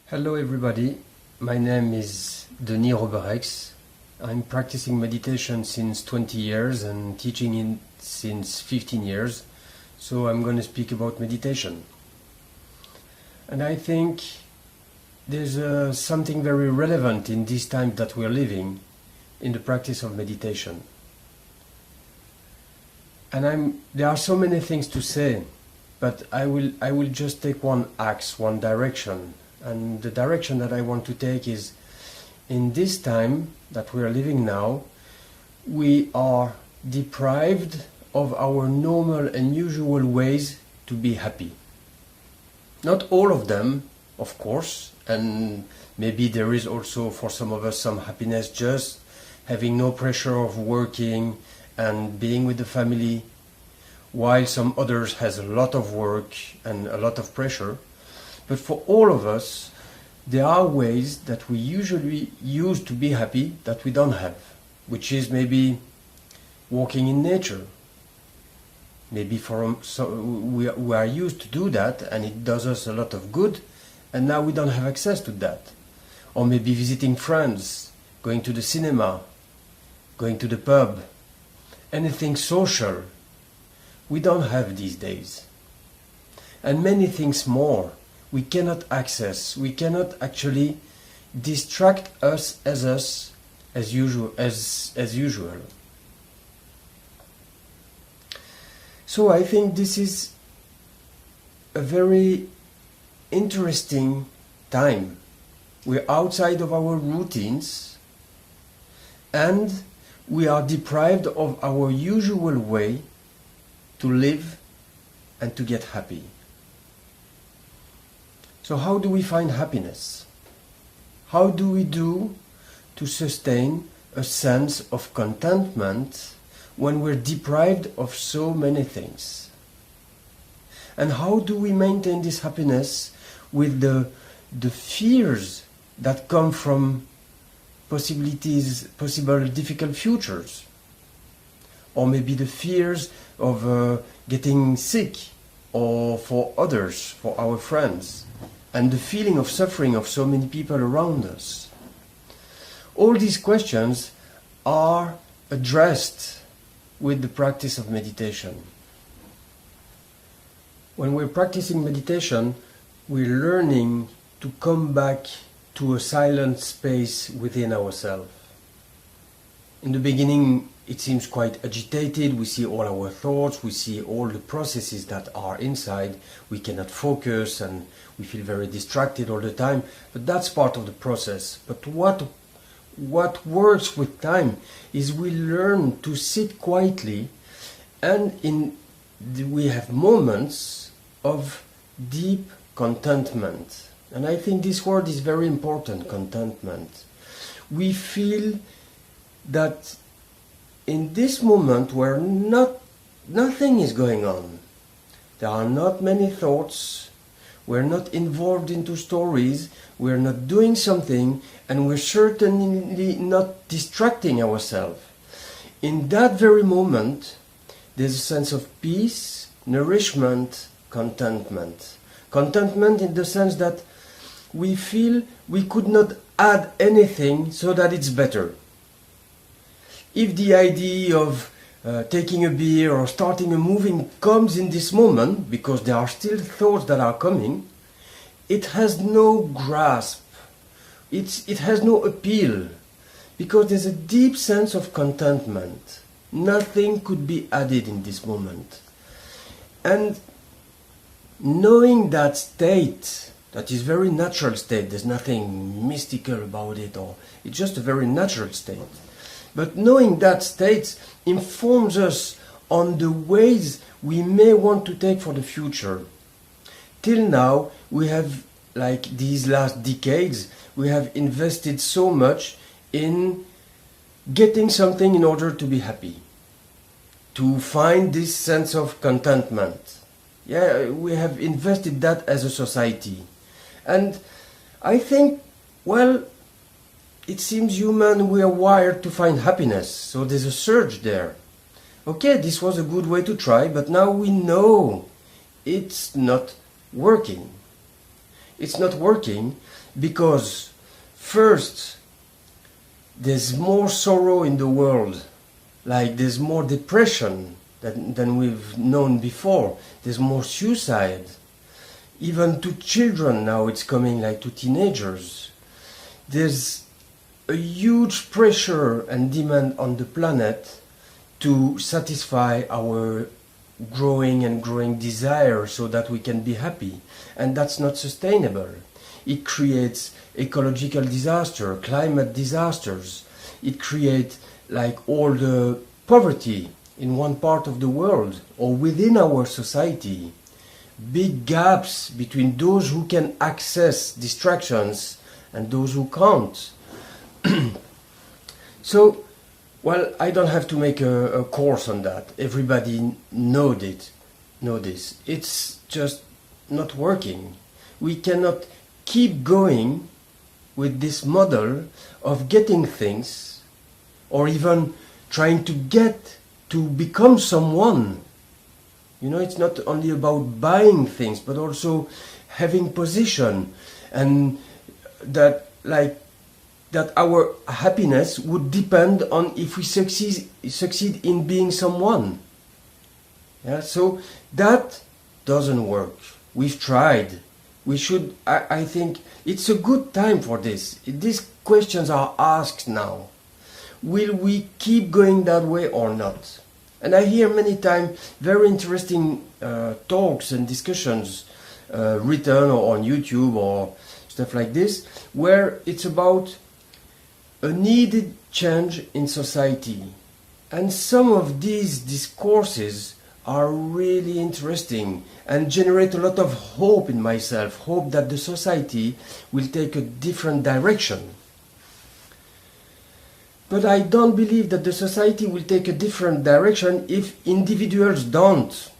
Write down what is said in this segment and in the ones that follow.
Hello everybody, my name is Denis Robberechts. I'm practicing meditation since 20 years and teaching it since 15 years, so I'm going to speak about meditation. And I think there's something very relevant in this time that we're living in the practice of meditation. And there are so many things to say, but I will just take one axe, one direction. And the direction that I want to take is, in this time that we are living now, we are deprived of our normal and usual ways to be happy. Not all of them, of course, and maybe there is also for some of us some happiness just having no pressure of working and being with the family, while some others has a lot of work and a lot of pressure. But for all of us, there are ways that we usually use to be happy that we don't have, which is maybe walking in nature. Maybe we are used to do that and it does us a lot of good, and now we don't have access to that. Or maybe visiting friends, going to the cinema, going to the pub, anything social. We don't have these days. And many things more. We cannot access, we cannot actually distract us as usual. So I think this is a very interesting time. We're outside of our routines and we are deprived of our usual way to live and to get happy. So how do we find happiness? How do we do to sustain a sense of contentment when we're deprived of so many things? And how do we maintain this happiness with the fears that come from possible difficult futures? Or maybe the fears of getting sick, or for others, for our friends, and the feeling of suffering of so many people around us. All these questions are addressed with the practice of meditation. When we're practicing meditation, we're learning to come back to a silent space within ourselves. In the beginning, it seems quite agitated. We see all our thoughts, we see all the processes that are inside. We cannot focus and we feel very distracted all the time. But that's part of the process. But what works with time is we learn to sit quietly, and we have moments of deep contentment. And I think this word is very important, contentment. We feel that in this moment where nothing is going on, there are not many thoughts, we're not involved into stories, we're not doing something, and we're certainly not distracting ourselves. In that very moment, there's a sense of peace, nourishment, contentment. Contentment in the sense that we feel we could not add anything so that it's better. If the idea of taking a beer or starting a movie comes in this moment, because there are still thoughts that are coming, it has no grasp, it has no appeal, because there's a deep sense of contentment. Nothing could be added in this moment. And knowing that state, that is very natural state, there's nothing mystical about it, or it's just a very natural state. But knowing that state informs us on the ways we may want to take for the future. Till now, we have, like these last decades, we have invested so much in getting something in order to be happy, to find this sense of contentment. Yeah, we have invested that as a society. And I think, well, it seems human, we are wired to find happiness, so there's a surge there. Okay, this was a good way to try, but now we know it's not working. It's not working Because first, there's more sorrow in the world, like there's more depression than we've known before, there's more suicide, even to children now it's coming, like to teenagers. There's a huge pressure and demand on the planet to satisfy our growing desire so that we can be happy, and that's not sustainable. It creates ecological disaster, climate disasters. It creates like all the poverty in one part of the world or within our society. Big gaps between those who can access distractions and those who can't. So, well, I don't have to make a course on that. Everybody know this. It's just not working. We cannot keep going with this model of getting things, or even trying to become someone. You know, it's not only about buying things, but also having position, and that our happiness would depend on if we succeed in being someone. Yeah, so that doesn't work. We've tried. We should, I think, it's a good time for this. These questions are asked now. Will we keep going that way or not? And I hear many times very interesting talks and discussions written or on YouTube or stuff like this, where it's about a needed change in society. And some of these discourses are really interesting and generate a lot of hope in myself, hope that the society will take a different direction. But I don't believe that the society will take a different direction if individuals don't.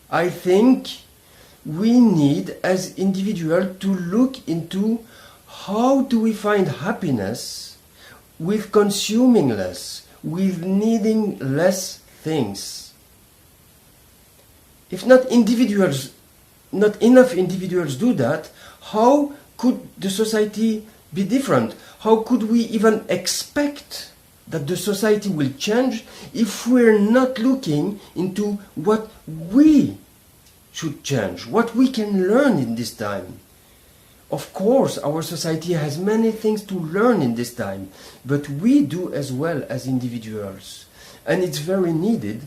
I think we need, as individuals, to look into how do we find happiness with consuming less, with needing less things. If not enough individuals do that, how could the society be different? How could we even expect that the society will change if we're not looking into what we should change, what we can learn in this time? Of course, our society has many things to learn in this time, but we do as well as individuals. And it's very needed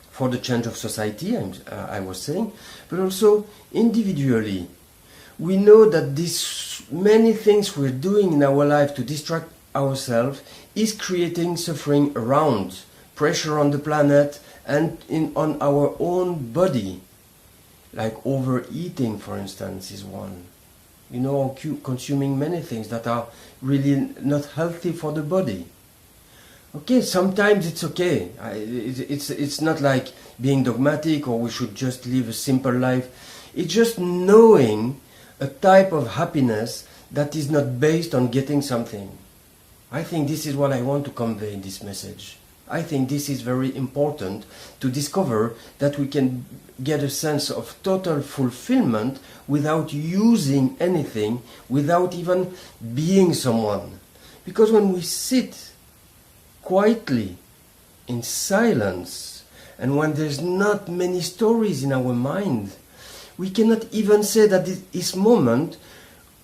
for the change of society, I was saying, but also individually. We know that these many things we're doing in our life to distract ourselves is creating suffering around, pressure on the planet and on our own body. Like overeating, for instance, is one. You know, consuming many things that are really not healthy for the body. Okay, sometimes it's okay. It's not like being dogmatic or we should just live a simple life. It's just knowing a type of happiness that is not based on getting something. I think this is what I want to convey in this message. I think this is very important to discover that we can get a sense of total fulfillment without using anything, without even being someone. Because when we sit quietly, in silence, and when there's not many stories in our mind, we cannot even say that this moment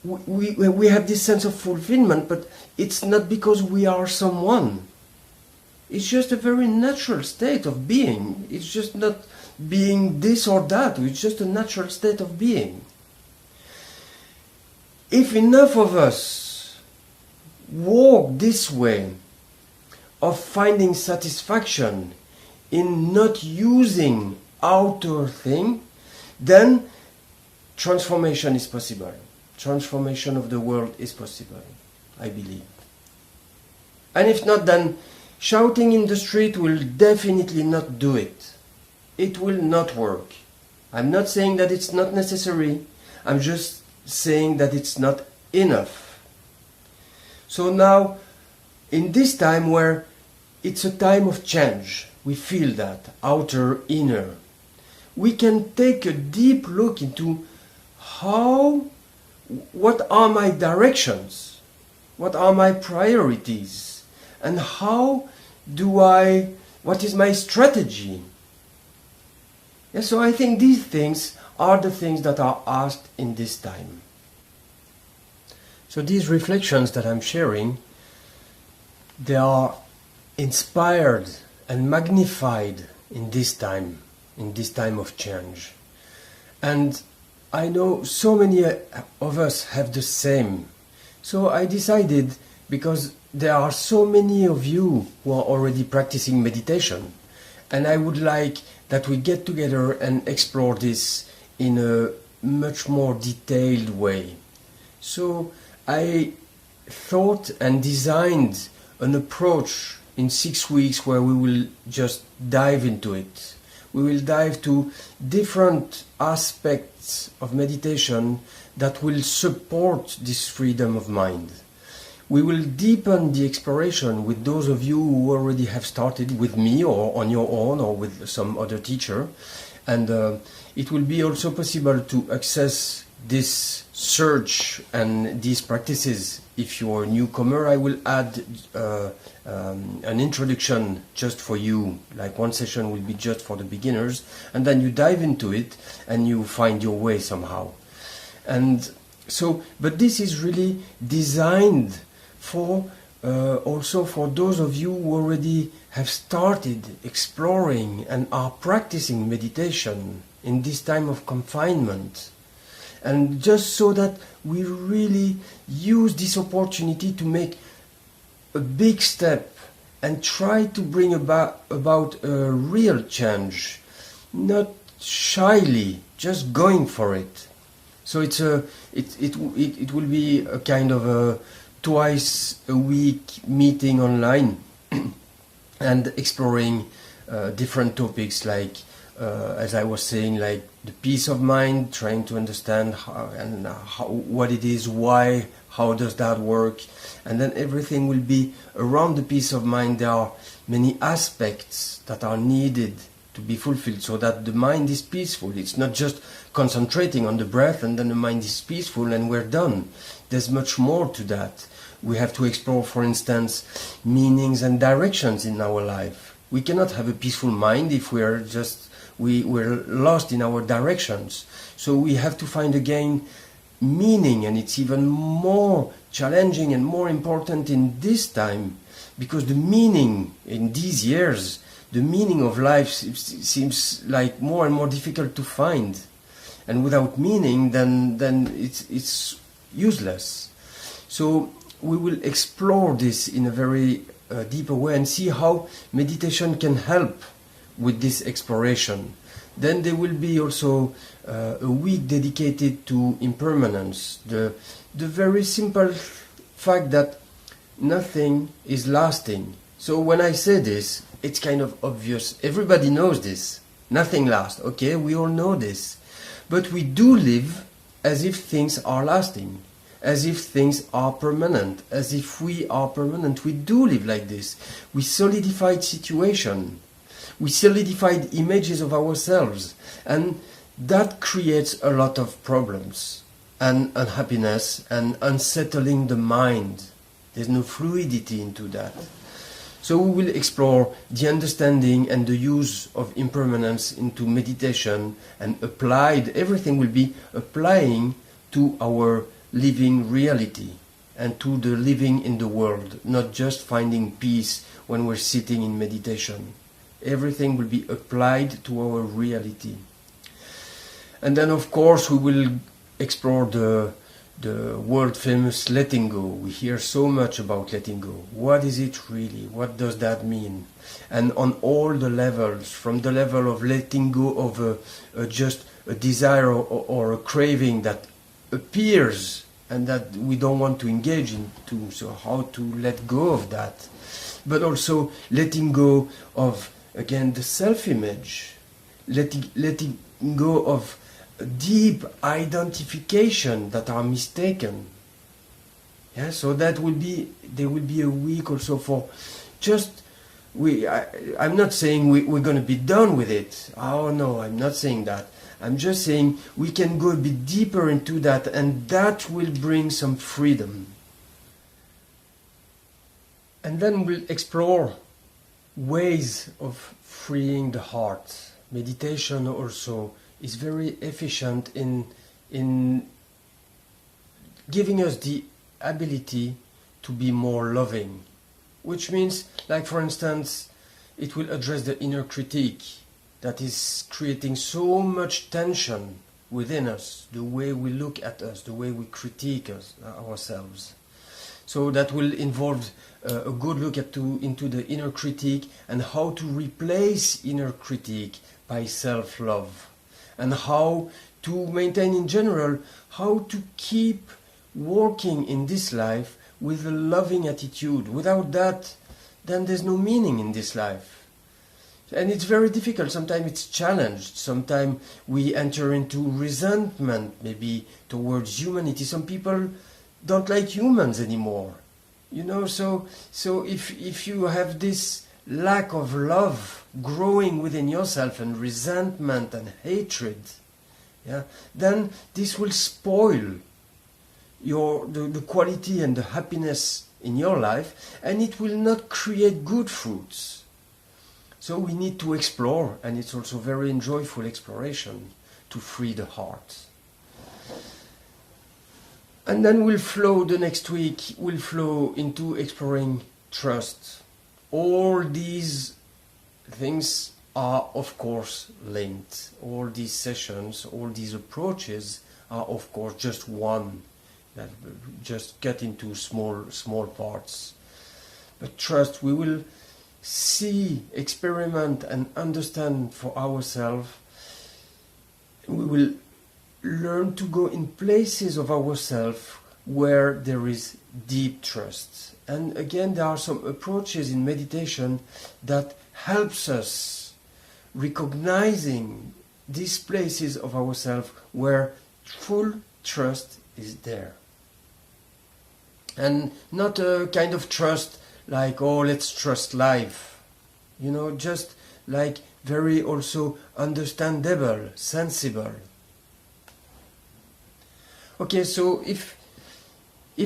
we have this sense of fulfillment, but it's not because we are someone. It's just a very natural state of being. It's just not being this or that. It's just a natural state of being. If enough of us walk this way of finding satisfaction in not using outer thing, then transformation is possible. Transformation of the world is possible, I believe. And if not, then shouting in the street will definitely not do it. It will not work. I'm not saying that it's not necessary. I'm just saying that it's not enough. So now, in this time where it's a time of change, we feel that, outer, inner, we can take a deep look into how what are my directions? What are my priorities? And what is my strategy? Yeah, so I think these things are the things that are asked in this time. So these reflections that I'm sharing, they are inspired and magnified in this time of change. And I know so many of us have the same. So I decided, because there are so many of you who are already practicing meditation, and I would like that we get together and explore this in a much more detailed way. So I thought and designed an approach in 6 weeks where we will just dive into it. We will dive to different aspects of meditation that will support this freedom of mind. We will deepen the exploration with those of you who already have started with me or on your own or with some other teacher. And it will be also possible to access this search and these practices. If you're a newcomer, I will add an introduction just for you. Like one session will be just for the beginners, and then you dive into it and you find your way somehow. And so, but this is really designed for also for those of you who already have started exploring and are practicing meditation in this time of confinement. And just so that we really use this opportunity to make a big step and try to bring about a real change, not shyly, just going for it. So it will be a kind of a twice a week meeting online and exploring different topics like, as I was saying, like the peace of mind, trying to understand what it is, why, how does that work, and then everything will be around the peace of mind. There are many aspects that are needed to be fulfilled so that the mind is peaceful. It's not just concentrating on the breath and then the mind is peaceful and we're done. There's much more to that. We have to explore, for instance, meanings and directions in our life. We cannot have a peaceful mind if we're lost in our directions. So we have to find again meaning, and it's even more challenging and more important in this time, because the meaning in these years, the meaning of life seems like more and more difficult to find. And without meaning, then it's useless. So we will explore this in a very deeper way and see how meditation can help with this exploration. Then there will be also a week dedicated to impermanence, the very simple fact that nothing is lasting. So when I say this, it's kind of obvious. Everybody knows this. Nothing lasts. Okay, we all know this. But we do live as if things are lasting, as if things are permanent, as if we are permanent. We do live like this. We solidified situation. We solidified images of ourselves, and that creates a lot of problems and unhappiness and unsettling the mind. There's no fluidity into that. So we will explore the understanding and the use of impermanence into meditation, and everything will be applying to our living reality and to the living in the world, not just finding peace when we're sitting in meditation. Everything will be applied to our reality. And then, of course, we will explore the world famous letting go. We hear so much about letting go. What is it really? What does that mean? And on all the levels, from the level of letting go of just a desire or a craving that appears and that we don't want to engage into, so how to let go of that. But also letting go of, again, the self-image, letting go of deep identification that are mistaken. Yeah, so there will be a week also for just I'm not saying we're going to be done with it. Oh no, I'm not saying that. I'm just saying we can go a bit deeper into that, and that will bring some freedom. And then we'll explore ways of freeing the heart. Meditation also is very efficient in giving us the ability to be more loving, which means, like for instance, it will address the inner critique that is creating so much tension within us, the way we look at us, the way we critique ourselves. So that will involve a good look into the inner critique and how to replace inner critique by self-love, and how to maintain in general, how to keep working in this life with a loving attitude. Without that, then there's no meaning in this life. And it's very difficult. Sometimes it's challenged. Sometimes we enter into resentment, maybe towards humanity. Some people don't like humans anymore. You know, so if you have this lack of love growing within yourself, and resentment and hatred, yeah, then this will spoil the quality and the happiness in your life, and it will not create good fruits. So we need to explore, and it's also very enjoyable exploration to free the heart. And then the next week we'll flow into exploring trust. All these things are of course linked. All these sessions, all these approaches are of course just one, that just get into small parts. But trust, we will see, experiment and understand for ourselves. We will learn to go in places of ourselves where there is deep trust. And again, there are some approaches in meditation that helps us recognizing these places of ourselves where full trust is there. And not a kind of trust like, oh, let's trust life. You know, just like very also understandable, sensible. Okay, so if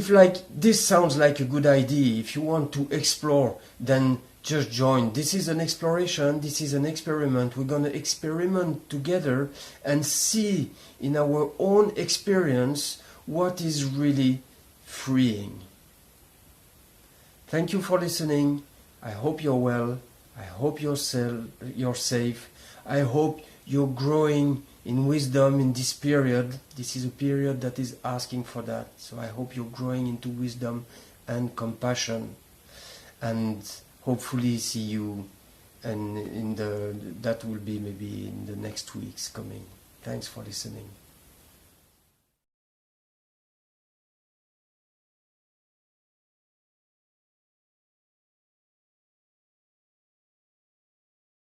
like this sounds like a good idea, if you want to explore, then just join. This is an exploration, this is an experiment. We're going to experiment together and see in our own experience what is really freeing. Thank you for listening. I hope you're well. I hope you're safe. I hope you're growing in wisdom in this period. This is a period that is asking for that. So I hope you're growing into wisdom and compassion. And hopefully see you, and that will be maybe in the next weeks coming. Thanks for listening.